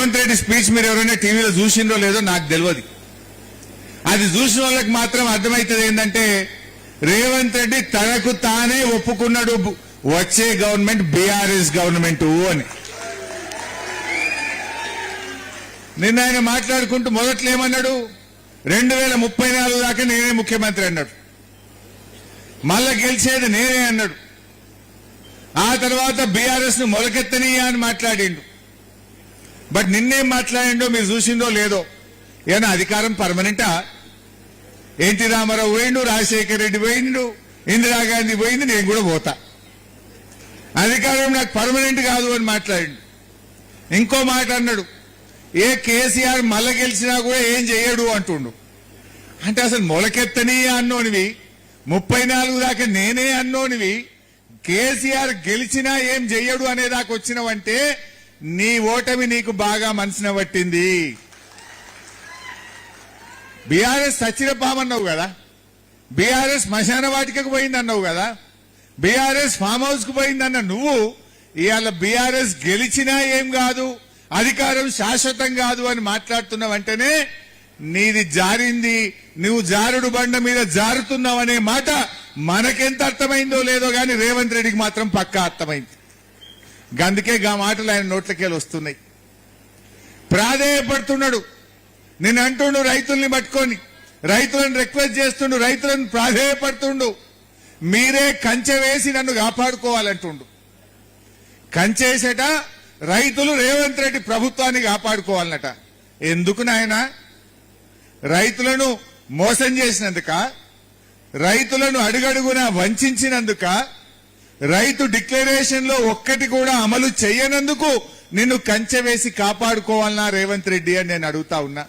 Revanth Reddy speech మీరు ఎవరైనా టీవీలో చూసిందో లేదో నాకు తెలియదు. అది చూసిన వాళ్ళకి మాత్రం అర్థమవుతుంది ఏంటంటే రేవంత్ రెడ్డి తనకు తానే ఒప్పుకున్నాడు వచ్చే గవర్నమెంట్ బీఆర్ఎస్ గవర్నమెంట్ అని. నిన్న ఆయన మాట్లాడుకుంటూ మొదట్లో ఏమన్నాడు, 2034 దాకా నేనే ముఖ్యమంత్రి అన్నాడు. మళ్ళా గెలిచేది నేనే అన్నాడు. ఆ తర్వాత బీఆర్ఎస్ ను మొలకెత్తనీయా అని మాట్లాడిండు. బట్ నిన్నేం మాట్లాడిండో మీరు చూసిందో లేదో. ఏమన్నా అధికారం పర్మనెంటా? ఎన్టీ రామారావు పోయిండు, రాజశేఖర రెడ్డి పోయిండు, ఇందిరాగాంధీ పోయింది, నేను కూడా పోతా. అధికారం నాకు పర్మనెంట్ కాదు అని మాట్లాడిండు. ఇంకో మాట అన్నాడు, ఏ కేసీఆర్ మళ్ళా గెలిచినా కూడా ఏం చెయ్యడు అంటుండు. అంటే అసలు మొలకెత్తని అన్నోనివి, 34 దాకా నేనే అన్నోనివి, కేసీఆర్ గెలిచినా ఏం చెయ్యడు అనేదాకా వచ్చినవంటే నీ ఓటమి నీకు బాగా మనసున పట్టింది. బీఆర్ఎస్ సచ్చిన పామన్నావు కదా, బీఆర్ఎస్ శ్మశాన వాటికకు పోయిందన్నావు కదా, బీఆర్ఎస్ ఫామ్ హౌస్ కు పోయిందన్న నువ్వు ఇవాళ బీఆర్ఎస్ గెలిచినా ఏం కాదు, అధికారం శాశ్వతం కాదు అని మాట్లాడుతున్న వెంటనే నీది జారింది, నువ్వు జారుడు బండ మీద జారుతున్నావనే మాట మనకెంత అర్థమైందో లేదో గాని రేవంత్ రెడ్డికి మాత్రం పక్కా అర్థమైంది. అందుకే గా మాటలు ఆయన నోట్లకెళ్ళి వస్తున్నాయి. ప్రాధేయపడుతున్నాడు, నేను అంటుండు రైతుల్ని పట్టుకొని, రైతులను రిక్వెస్ట్ చేస్తుండు, రైతులను ప్రాధేయపడుతుండు, మీరే కంచె వేసి నన్ను కాపాడుకోవాలంటుండు. కంచేసట రైతులు రేవంత్ రెడ్డి ప్రభుత్వాన్ని కాపాడుకోవాలన్నట. ఎందుకు నాయన? రైతులను మోసం చేసినందుక, రైతులను అడుగడుగునా వంచినందుక, రైతు డిక్లరేషన్ లో ఒక్కటి కూడా అమలు చేయనందుకు నిన్ను కంచె వేసి కాపాడుకోవాలన్నా రేవంత్ రెడ్డి అని నేను అడుగుతా ఉన్నా.